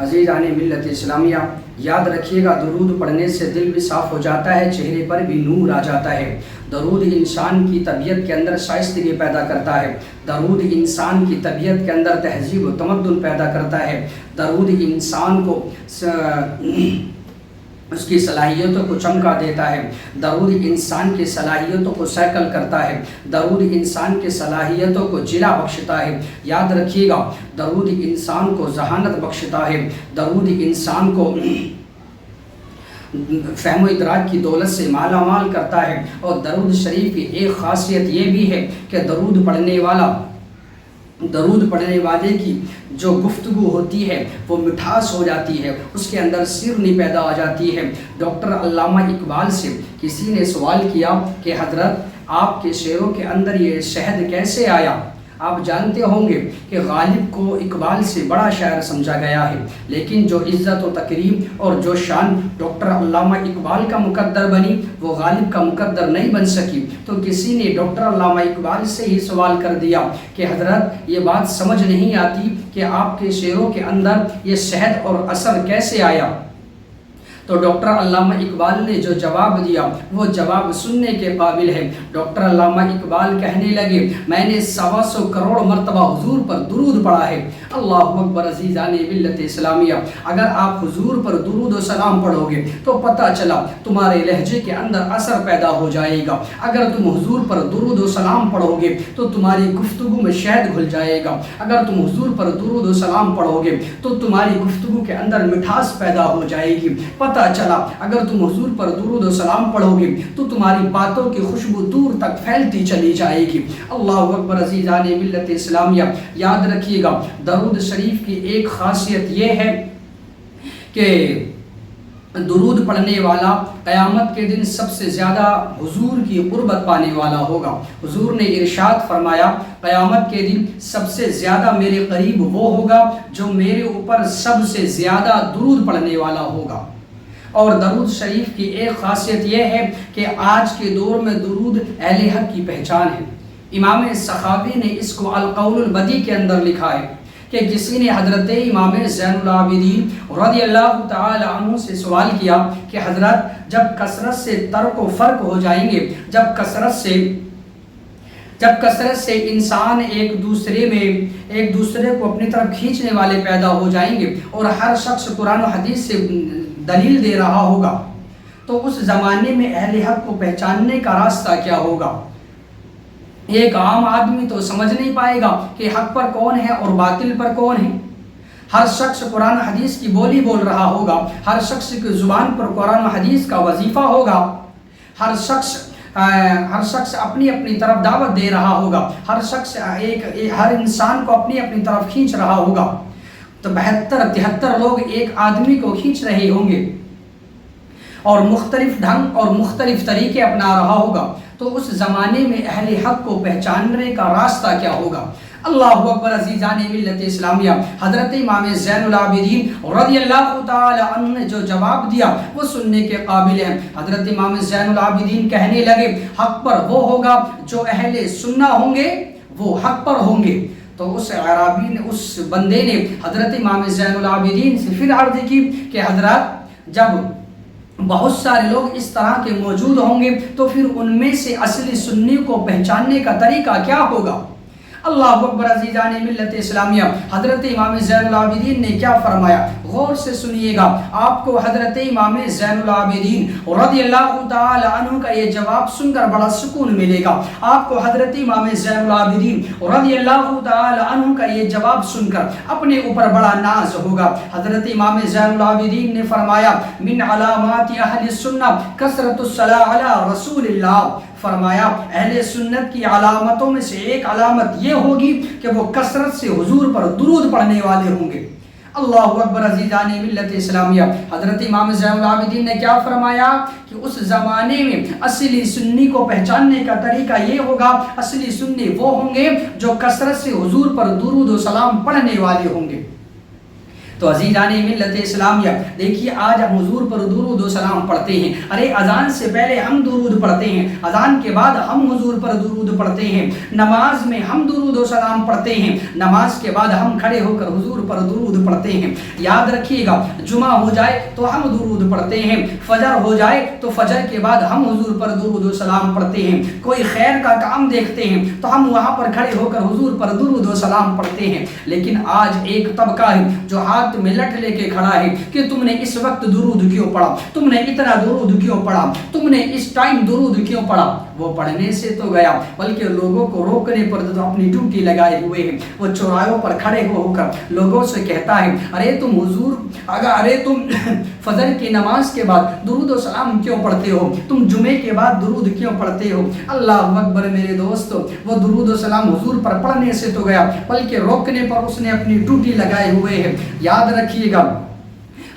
عزیزان ملت اسلامیہ، یاد رکھیے گا درود پڑھنے سے دل بھی صاف ہو جاتا ہے، چہرے پر بھی نور آ جاتا ہے۔ درود انسان کی طبیعت کے اندر شائستگی پیدا کرتا ہے، درود انسان کی طبیعت کے اندر تہذیب و تمدن پیدا کرتا ہے، درود انسان کو اس کی صلاحیتوں کو چمکا دیتا ہے، درود انسان کی صلاحیتوں کو سیکل کرتا ہے، درود انسان کی صلاحیتوں کو جلا بخشتا ہے۔ یاد رکھیے گا درود انسان کو ذہانت بخشتا ہے، درود انسان کو فہم و ادراک کی دولت سے مالا مال کرتا ہے۔ اور درود شریف کی ایک خاصیت یہ بھی ہے کہ درود پڑھنے والے کی جو گفتگو ہوتی ہے وہ مٹھاس ہو جاتی ہے، اس کے اندر سرنی پیدا ہو جاتی ہے۔ ڈاکٹر علامہ اقبال سے کسی نے سوال کیا کہ حضرت آپ کے شعروں کے اندر یہ شہد کیسے آیا؟ آپ جانتے ہوں گے کہ غالب کو اقبال سے بڑا شاعر سمجھا گیا ہے، لیکن جو عزت و تکریم اور جو شان ڈاکٹر علامہ اقبال کا مقدر بنی وہ غالب کا مقدر نہیں بن سکی۔ تو کسی نے ڈاکٹر علامہ اقبال سے ہی سوال کر دیا کہ حضرت یہ بات سمجھ نہیں آتی کہ آپ کے شعروں کے اندر یہ شہد اور عسل کیسے آیا؟ تو ڈاکٹر علامہ اقبال نے جو جواب دیا وہ جواب سننے کے قابل ہے۔ ڈاکٹر علامہ اقبال کہنے لگے میں نے 125 کروڑ مرتبہ حضور پر درود پڑھا ہے۔ اللہ اکبر عزیزان ملت اسلامیہ، اگر آپ حضور پر درود و سلام پڑھو گے تو پتہ چلا تمہارے لہجے کے اندر اثر پیدا ہو جائے گا۔ اگر تم حضور پر درود و سلام پڑھو گے تو تمہاری گفتگو میں شہد گھل جائے گا۔ اگر تم حضور پر درود و سلام پڑھو گے تو تمہاری گفتگو کے اندر مٹھاس پیدا ہو جائے گی۔ پتہ چلا اگر تم حضور پر درود و سلام پڑھو گے تو تمہاری باتوں کی خوشبو دور تک پھیلتی چلی جائے گی۔ اللہ اکبر عزیزان ملت اسلامیہ، یاد رکھیے گا درود شریف کی ایک خاصیت یہ ہے کہ درود پڑھنے والا قیامت کے دن سب سے زیادہ حضور کی قربت پانے والا ہوگا۔ حضور نے ارشاد فرمایا قیامت کے دن سب سے زیادہ میرے قریب وہ ہوگا جو میرے اوپر سب سے زیادہ درود پڑھنے والا ہوگا۔ اور درود شریف کی ایک خاصیت یہ ہے کہ آج کے دور میں درود اہل حق کی پہچان ہے۔ امام سخاوی نے اس کو القول البدی کے اندر لکھا ہے کہ کسی نے حضرت امام زین العابدین رضی اللہ تعالی عنہ سے سوال کیا کہ حضرت جب کثرت سے ترک و فرق ہو جائیں گے، جب کثرت سے انسان ایک دوسرے کو اپنی طرف کھینچنے والے پیدا ہو جائیں گے اور ہر شخص قرآن و حدیث سے دلیل دے رہا ہوگا تو اس زمانے میں اہل حق کو پہچاننے کا راستہ کیا ہوگا؟ ایک عام آدمی تو سمجھ نہیں پائے گا کہ حق پر کون ہے اور باطل پر کون ہے۔ ہر شخص قرآن حدیث کی بولی بول رہا ہوگا، ہر شخص کی زبان پر قرآن حدیث کا وظیفہ ہوگا، ہر شخص اپنی اپنی طرف دعوت دے رہا ہوگا، ہر انسان کو اپنی طرف کھینچ رہا ہوگا۔ تو 72-73 لوگ ایک آدمی کو کھینچ رہے ہوں گے اور مختلف ڈھنگ اور مختلف طریقے اپنا رہا ہوگا، تو اس زمانے میں اہل حق کو پہچاننے کا راستہ کیا ہوگا؟ اللہ اکبر عزیزان ملت اسلامیہ، حضرت امام زین العابدین رضی اللہ تعالی عنہ نے جو جواب دیا وہ سننے کے قابل ہے۔ حضرت امام زین العابدین کہنے لگے حق پر وہ ہوگا جو اہل سنہ ہوں گے، وہ حق پر ہوں گے۔ تو اس عرابی نے، اس بندے نے حضرت امام زین العابدین سے پھر عرض کی کہ حضرت جب بہت سارے لوگ اس طرح کے موجود ہوں گے تو پھر ان میں سے اصلی سنی کو پہچاننے کا طریقہ کیا ہوگا؟ اللہ اکبر عزیزان ملت اسلامیہ، حضرت امام زین العابدین نے کیا فرمایا؟ غور سے سنیے گا، آپ کو حضرت امام زین العابدین رضی اللہ تعالی عنہ کا یہ جواب سن کر بڑا سکون ملے گا۔ آپ کو حضرت امام زین العابدین رضی اللہ تعالی عنہ کا یہ جواب سن کر اپنے اوپر بڑا ناز ہوگا۔ حضرت امام زین العابدین نے فرمایا من علامات اہل السنہ کثرت الصلاۃ علی رسول اللہ، فرمایا اہل سنت کی علامتوں میں سے ایک علامت یہ ہوگی کہ وہ کثرت سے حضور پر درود پڑھنے والے ہوں گے۔ اللہ اکبر عزیزان ملت اسلامیہ، حضرت امام زین العابدین نے کیا فرمایا کہ اس زمانے میں اصلی سنی کو پہچاننے کا طریقہ یہ ہوگا، اصلی سنی وہ ہوں گے جو کثرت سے حضور پر درود و سلام پڑھنے والے ہوں گے۔ تو عزیزان ملت اسلامیہ دیکھیے آج ہم حضور پر درود و سلام پڑھتے ہیں. ارے اذان سے پہلے ہم درود پڑھتے ہیں, اذان کے بعد ہم حضور پر درود پڑھتے ہیں, نماز میں ہم درود و سلام پڑھتے ہیں, نماز کے بعد ہم کھڑے ہو کر حضور پر درود پڑھتے ہیں. یاد رکھیے گا جمعہ ہو جائے تو ہم درود پڑھتے ہیں, فجر ہو جائے تو فجر کے بعد ہم حضور پر درود و سلام پڑھتے ہیں, کوئی خیر کا کام دیکھتے ہیں تو ہم وہاں پر کھڑے ہو کر حضور پر درود و سلام پڑھتے ہیں. لیکن آج ایک طبقہ ہے جو ہاتھ میں لٹ لے کے کھڑا ہے کہ تم نے اس وقت درود کیوں پڑھا, تم نے اتنا درود کیوں پڑھا, تم نے اس ٹائم درود کیوں پڑھا. وہ پڑھنے سے تو گیا بلکہ لوگوں کو روکنے پر تو اپنی ڈیوٹی لگائے ہوئے ہیں. وہ چوراہوں پر کھڑے ہو کر لوگوں سے کہتا ہے ارے تم حضور ارے تم فجر کی نماز کے بعد درود و سلام کیوں پڑھتے ہو, تم جمعے کے بعد درود کیوں پڑھتے ہو. اللہ اکبر میرے دوستو, وہ درود و سلام حضور پر پڑھنے سے تو گیا بلکہ روکنے پر اس نے اپنی ڈیوٹی لگائے ہوئے ہیں. یاد رکھیے گا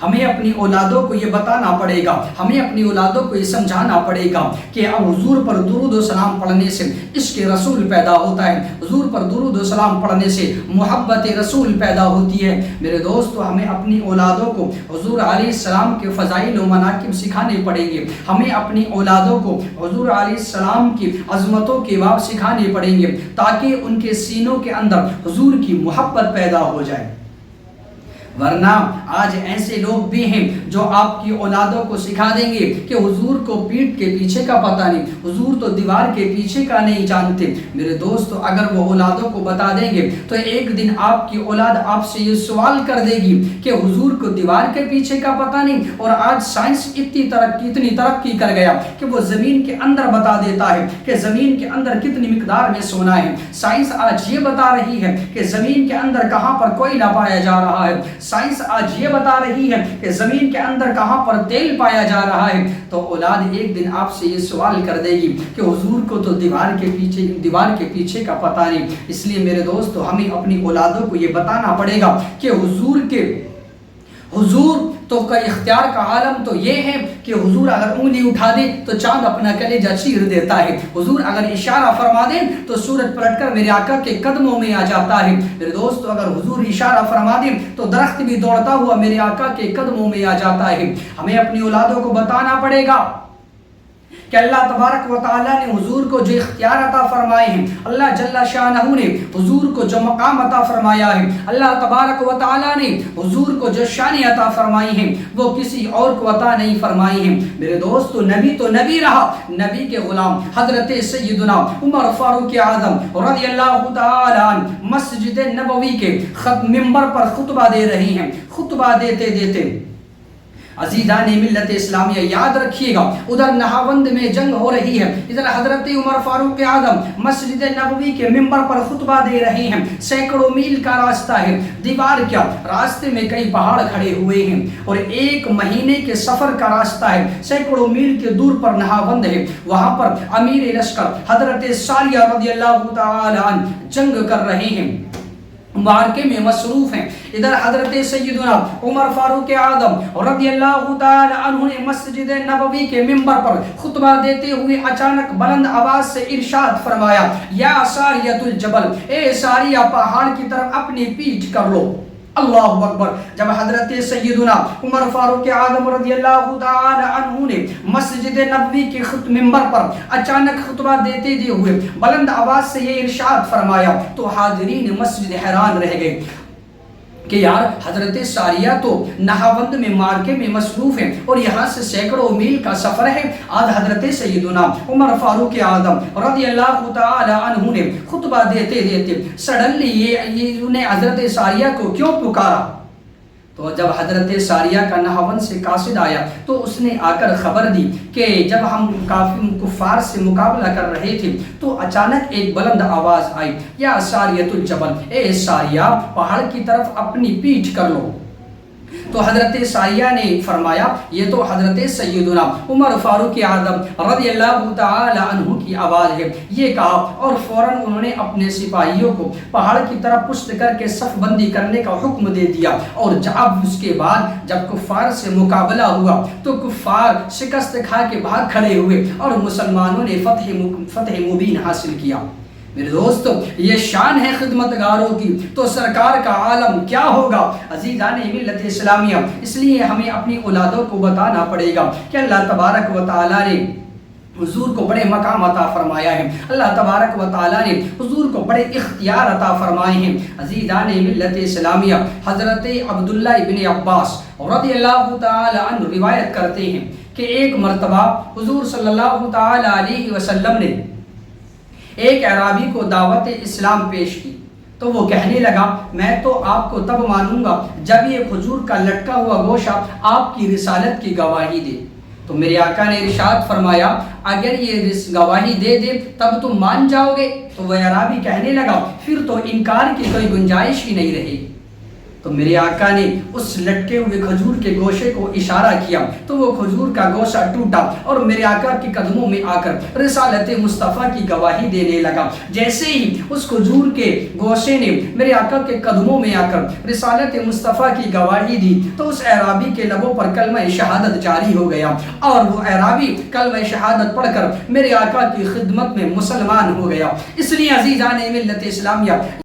ہمیں اپنی اولادوں کو یہ بتانا پڑے گا, ہمیں اپنی اولادوں کو یہ سمجھانا پڑے گا کہ اب حضور پر درود و سلام پڑھنے سے عشق رسول پیدا ہوتا ہے, حضور پر درود و سلام پڑھنے سے محبت رسول پیدا ہوتی ہے. میرے دوستو ہمیں اپنی اولادوں کو حضور علیہ السلام کے فضائل و مناقب سکھانے پڑیں گے, ہمیں اپنی اولادوں کو حضور علیہ السلام کی عظمتوں کے باب سکھانے پڑیں گے تاکہ ان کے سینوں کے اندر حضور کی محبت پیدا ہو جائے. ورنہ آج ایسے لوگ بھی ہیں جو آپ کی اولادوں کو سکھا دیں گے کہ حضور کو پیٹھ کے پیچھے کا پتہ نہیں, حضور تو دیوار کے پیچھے کا نہیں جانتے. میرے دوستو اگر وہ اولادوں کو بتا دیں گے تو ایک دن آپ کی اولاد آپ سے یہ سوال کر دے گی کہ حضور کو دیوار کے پیچھے کا پتہ نہیں. اور آج سائنس اتنی ترقی کر گیا کہ وہ زمین کے اندر بتا دیتا ہے کہ زمین کے اندر کتنی مقدار میں سونا ہے. سائنس آج یہ بتا رہی ہے کہ زمین کے اندر کہاں پر کوئلہ پایا جا رہا ہے. سائنس آج یہ بتا رہی ہے کہ زمین کے اندر کہاں پر تیل پایا جا رہا ہے. تو اولاد ایک دن آپ سے یہ سوال کر دے گی کہ حضور کو تو دیوار کے پیچھے کا پتہ نہیں. اس لیے میرے دوستو ہمیں اپنی اولادوں کو یہ بتانا پڑے گا کہ حضور تو کا اختیار کا عالم تو یہ ہے کہ حضور اگر انگلی اٹھا دے تو چاند اپنا کلیجہ چیر دیتا ہے, حضور اگر اشارہ فرما دے تو سورج پلٹ کر میرے آقا کے قدموں میں آ جاتا ہے. میرے دوستو اگر حضور اشارہ فرما دے تو درخت بھی دوڑتا ہوا میرے آقا کے قدموں میں آ جاتا ہے. ہمیں اپنی اولادوں کو بتانا پڑے گا کہ اللہ تبارک و تعالیٰ نے حضور کو جو اختیار عطا فرمائے ہیں, اللہ جل شانہ نے حضور کو جو مقام عطا فرمایا ہے, اللہ تبارک و تعالیٰ نے حضور کو جو شان عطا فرمائی ہیں وہ کسی اور کو عطا نہیں فرمائی ہیں. میرے دوستو نبی تو نبی رہا, نبی کے غلام حضرت سیدنا عمر فاروق اعظم رضی اللہ تعالیٰ عنہ مسجد نبوی کے منبر پر خطبہ دے رہے ہیں. خطبہ دیتے عزیزان ملت اسلامیہ یاد رکھیے گا ادھر نہاوند میں جنگ ہو رہی ہے, ادھر حضرت عمر فاروق اعظم مسجد نبوی کے منبر پر خطبہ دے رہے ہیں. سینکڑوں میل کا راستہ ہے, دیوار کیا راستے میں کئی پہاڑ کھڑے ہوئے ہیں اور ایک مہینے کے سفر کا راستہ ہے. سینکڑوں میل کے دور پر نہاوند ہے, وہاں پر امیر لشکر حضرت ساریہ رضی اللہ تعالی عنہ جنگ کر رہے ہیں, معرکے میں مصروف ہیں. ادھر حضرت سیدنا عمر فاروق اعظم رضی اللہ تعالی عنہ نے مسجد نبوی کے منبر پر خطبہ دیتے ہوئے اچانک بلند آواز سے ارشاد فرمایا, یا ساریۃ الجبل, اے ساریہ پہاڑ کی طرف اپنی پیٹھ کر لو. اللہ اکبر. جب حضرت سیدنا عمر فاروق اعظم رضی اللہ تعالی عنہ نے مسجد نبوی کے منبر پر اچانک خطبہ دیتے ہوئے بلند آواز سے یہ ارشاد فرمایا تو حاضرین مسجد حیران رہ گئے کہ یار حضرت ساریہ تو نہاوند میں معرکے میں مصروف ہیں اور یہاں سے سینکڑوں میل کا سفر ہے. آج حضرت سیدنا عمر فاروق اعظم رضی اللہ تعالی عنہ نے خطبہ دیتے سڈنلی یہ انہیں حضرت ساریہ کو کیوں پکارا. تو جب حضرت ساریہ کا نہاوند سے قاصد آیا تو اس نے آ کر خبر دی کہ جب ہم کفار سے مقابلہ کر رہے تھے تو اچانک ایک بلند آواز آئی, یا ساریۃ الجبل, اے ساریہ پہاڑ کی طرف اپنی پیٹھ کر لو. تو حضرت ساریہ نے فرمایا یہ تو حضرت سیدنا عمر فاروق اعظم رضی اللہ تعالی عنہ کی آواز ہے. یہ کہا اور فوراً انہوں نے اپنے سپاہیوں کو پہاڑ کی طرف پشت کر کے صف بندی کرنے کا حکم دے دیا. اور جب اس کے بعد جب کفار سے مقابلہ ہوا تو کفار شکست کھا کے بھاگ کھڑے ہوئے اور مسلمانوں نے فتح مبین حاصل کیا. میرے دوستو یہ شان ہے خدمتگاروں کی، تو سرکار کا عالم کیا ہوگا عزیزان ملت اسلامیہ۔ اس لیے ہمیں اپنی اولادوں کو بتانا پڑے گا کہ اللہ تبارک و تعالیٰ نے حضور کو بڑے مقام عطا فرمایا ہے، اللہ تبارک و تعالیٰ نے حضور کو بڑے اختیار عطا فرمائے ہیں۔ عزیزان ملت اسلامیہ، حضرت عبداللہ ابن عباس رضی اللہ تعالی عنہ روایت کرتے ہیں کہ ایک مرتبہ حضور صلی اللہ تعالی علیہ وسلم نے ایک اعرابی کو دعوت اسلام پیش کی، تو وہ کہنے لگا میں تو آپ کو تب مانوں گا جب یہ کھجور کا لٹکا ہوا گوشہ آپ کی رسالت کی گواہی دے۔ تو میرے آقا نے ارشاد فرمایا اگر یہ گواہی دے دے تب تم مان جاؤ گے؟ تو وہ اعرابی کہنے لگا پھر تو انکار کی کوئی گنجائش ہی نہیں رہے گی۔ تو میرے آقا نے اس لٹکے ہوئے کھجور کے گوشے کو اشارہ کیا تو وہ کھجور کا گوشہ ٹوٹا اور میرے آقا کے قدموں میں آ کر رسالت مصطفیٰ کی گواہی دینے لگا۔ جیسے ہی اس کھجور کے گوشے نے میرے آقا کے قدموں میں آ کر رسالت مصطفیٰ کی گواہی دی تو اس اعرابی کے لبوں پر کلمہ شہادت جاری ہو گیا، اور وہ اعرابی کلمہ شہادت پڑھ کر میرے آقا کی خدمت میں مسلمان ہو گیا۔ اس لیے عزیزان ملت اسلامیہ